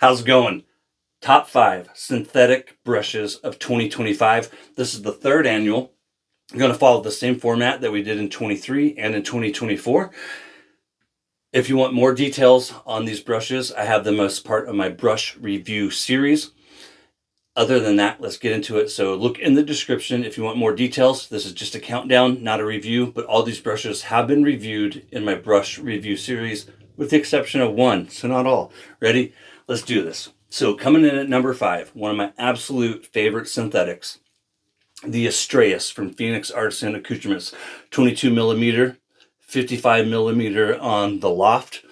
How's it going? Top 5 synthetic brushes of 2025. This is the third annual. I'm going to follow the same format that we did in 23 and in 2024. If you want more details on these brushes, I have them as part of my brush review series. Other than that, let's get into it. So look in the description if you want more details. This is just a countdown, not a review, but all these brushes have been reviewed in my brush review series with the exception of one, so not all. Ready? Let's do this. So coming in at number 5, one of my absolute favorite synthetics, the Astraeus from Phoenix Artisan Accoutrements, 22 millimeter, 55 millimeter on the loft.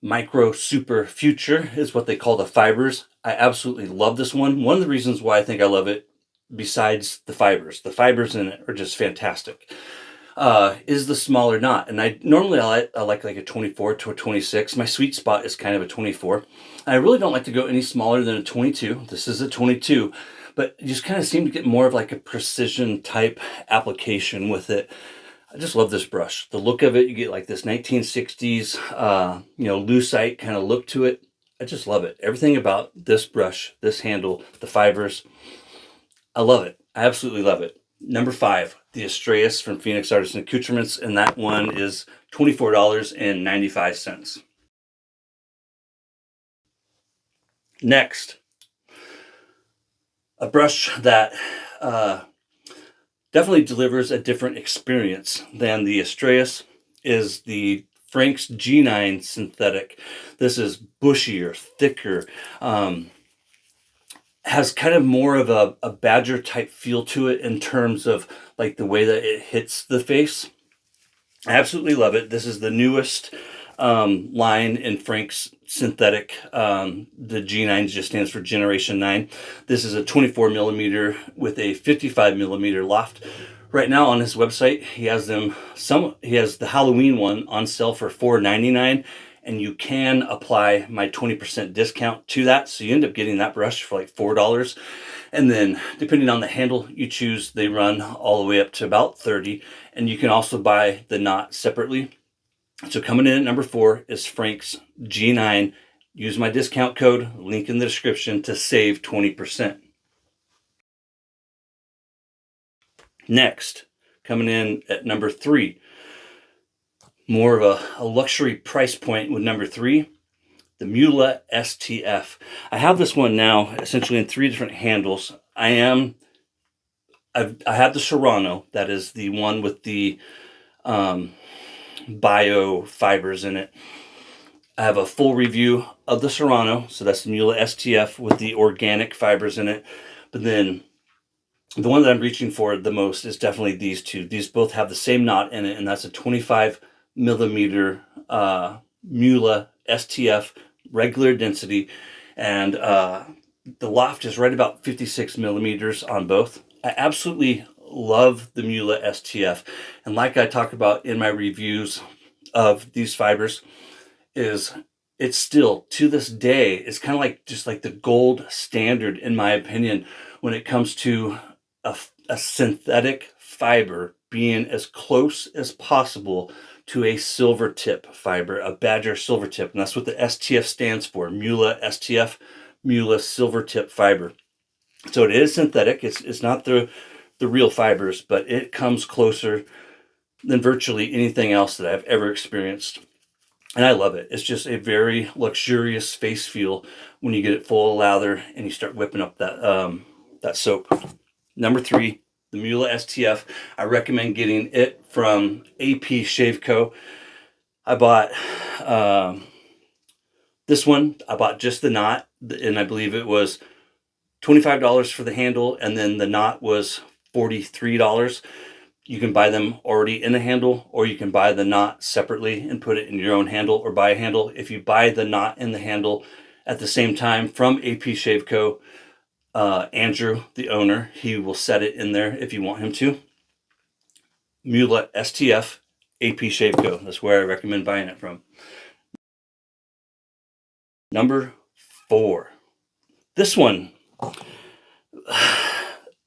Micro Super Future is what they call the fibers. I absolutely love this one. One of the reasons why I think I love it, besides the fibers in it are just fantastic, is the smaller knot. And I like a 24 to a 26. My sweet spot is kind of a 24. I really don't like to go any smaller than a 22. This is a 22, but you just kind of seem to get more of like a precision type application with it. I just love this brush. The look of it, you get like this 1960s, lucite kind of look to it. I just love it. Everything about this brush, this handle, the fibers, I love it. I absolutely love it. Number 5, the Astraeus from Phoenix Artisan Accoutrements, and that one is $24.95. Next, a brush that definitely delivers a different experience than the Astraeus is the Frank's G9 synthetic. This is bushier, thicker, has kind of more of a badger type feel to it in terms of like the way that it hits the face. I absolutely love it. This is the newest line in Frank's synthetic. The G9 just stands for Generation 9. This is a 24 millimeter with a 55 millimeter loft. Right now on his website, he has the Halloween one on sale for $4.99, and you can apply my 20% discount to that. So you end up getting that brush for like $4. And then depending on the handle you choose, they run all the way up to about $30. And you can also buy the knot separately. So coming in at number 4 is Frank's G9. Use my discount code, link in the description, to save 20%. Next, coming in at number 3, more of a luxury price point with number 3, the Mühle STF. I have this one now essentially in 3 different handles. I have the Serrano, that is the one with the bio fibers in it. I have a full review of the Serrano, so that's the Mühle STF with the organic fibers in it. But then the one that I'm reaching for the most is definitely these two. These both have the same knot in it, and that's a 25 millimeter Mühle STF, regular density, and the loft is right about 56 millimeters on both. I absolutely love the Mühle STF, and like I talk about in my reviews of these fibers, it's still to this day, it's kind of like just like the gold standard in my opinion when it comes to a synthetic fiber being as close as possible to a silver tip fiber, a badger silver tip, and that's what the STF stands for, Mühle STF, Mühle silver tip fiber. So it is synthetic. It's not the real fibers, but it comes closer than virtually anything else that I've ever experienced. And I love it. It's just a very luxurious face feel when you get it full of lather and you start whipping up that soap. Number 3, the Mühle STF. I recommend getting it from AP Shave Co. I bought this one. I bought just the knot, and I believe it was $25 for the handle, and then the knot was $43. You can buy them already in a handle, or you can buy the knot separately and put it in your own handle, or buy a handle. If you buy the knot and the handle at the same time from AP Shave Co., Andrew, the owner, he will set it in there if you want him to. Mühle STF, AP Shave Co. That's where I recommend buying it from. Number 4. This one,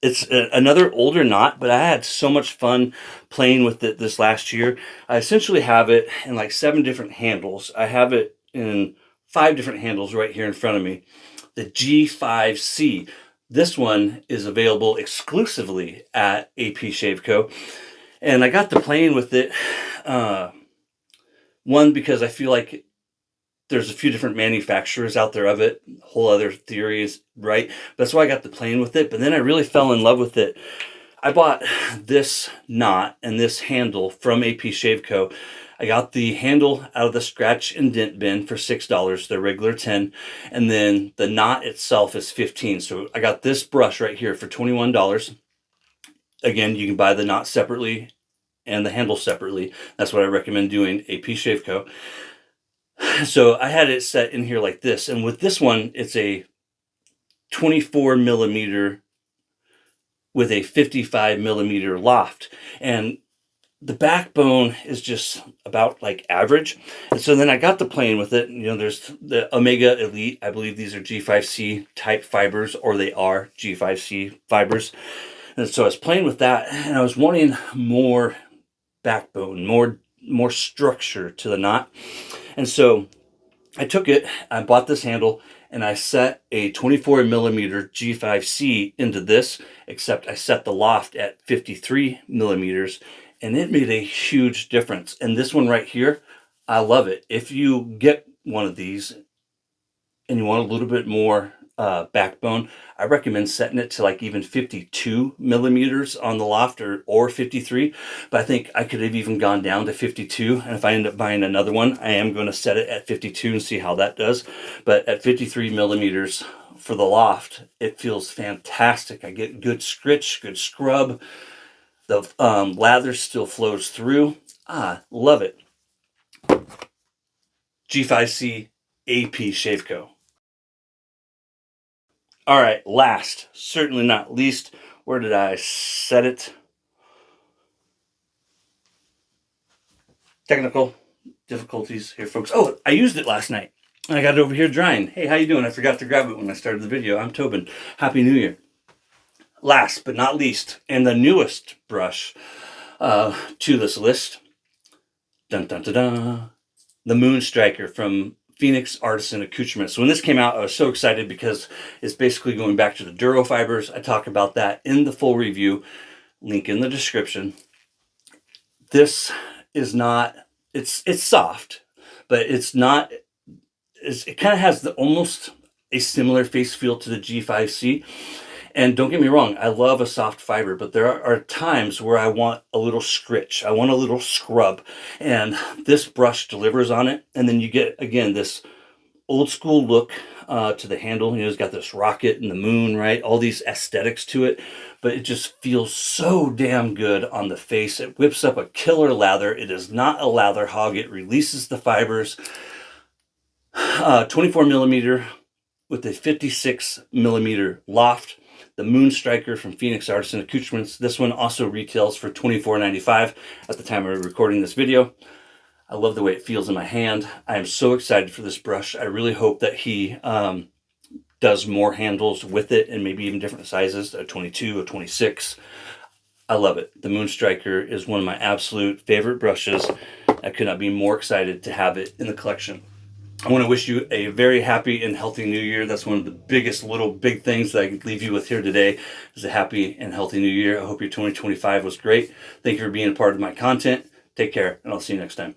it's another older knot, but I had so much fun playing with it this last year. I essentially have it in like 7 different handles. I have it in 5 different handles right here in front of me. The G5C. This one is available exclusively at AP Shave Co. And I got to playing with it. One, because I feel like there's a few different manufacturers out there of it. Whole other theories, right? That's why I got to playing with it. But then I really fell in love with it. I bought this knot and this handle from AP Shave Co. I got the handle out of the scratch and dent bin for $6, the regular 10, and then the knot itself is 15. So I got this brush right here for $21. Again, you can buy the knot separately and the handle separately. That's what I recommend doing, AP Shave Co. So I had it set in here like this, and with this one, it's a 24 millimeter with a 55 millimeter loft, and the backbone is just about like average. And so then I got to playing with it. You know, there's the Omega Elite. I believe these are G5C type fibers, or they are G5C fibers. And so I was playing with that, and I was wanting more backbone, more structure to the knot. And so I took it, I bought this handle, and I set a 24 millimeter G5C into this, except I set the loft at 53 millimeters, and it made a huge difference. And this one right here, I love it. If you get one of these and you want a little bit more backbone, I recommend setting it to like even 52 millimeters on the loft, or 53. But I think I could have even gone down to 52. And if I end up buying another one, I am going to set it at 52 and see how that does. But at 53 millimeters for the loft, it feels fantastic. I get good scritch, good scrub. The lather still flows through. Love it. G5C AP Shave Co. All right, last, certainly not least, where did I set it? Technical difficulties here, folks. Oh, I used it last night. I got it over here drying. Hey, how you doing? I forgot to grab it when I started the video. I'm Tobin. Happy New Year. Last but not least, and the newest brush to this list, dun dun dun dun, the Stryker from Phoenix Artisan Accoutrements. So when this came out, I was so excited because it's basically going back to the Duro fibers. I talk about that in the full review, link in the description. This is not, it's soft, but it's not, it kind of has almost a similar face feel to the G5C. And don't get me wrong, I love a soft fiber, but there are times where I want a little scritch. I want a little scrub. And this brush delivers on it. And then you get, again, this old school look to the handle. You know, it's got this rocket and the moon, right? All these aesthetics to it. But it just feels so damn good on the face. It whips up a killer lather. It is not a lather hog. It releases the fibers. 24 millimeter with a 56 millimeter loft. The Stryker from Phoenix Artisan Accoutrements. This one also retails for $24.95 at the time of recording this video. I love the way it feels in my hand. I am so excited for this brush. I really hope that he does more handles with it, and maybe even different sizes, a 22, a 26. I love it. The Stryker is one of my absolute favorite brushes. I could not be more excited to have it in the collection. I want to wish you a very happy and healthy new year. That's one of the biggest little big things that I can leave you with here today, is a happy and healthy new year. I hope your 2025 was great. Thank you for being a part of my content. Take care, and I'll see you next time.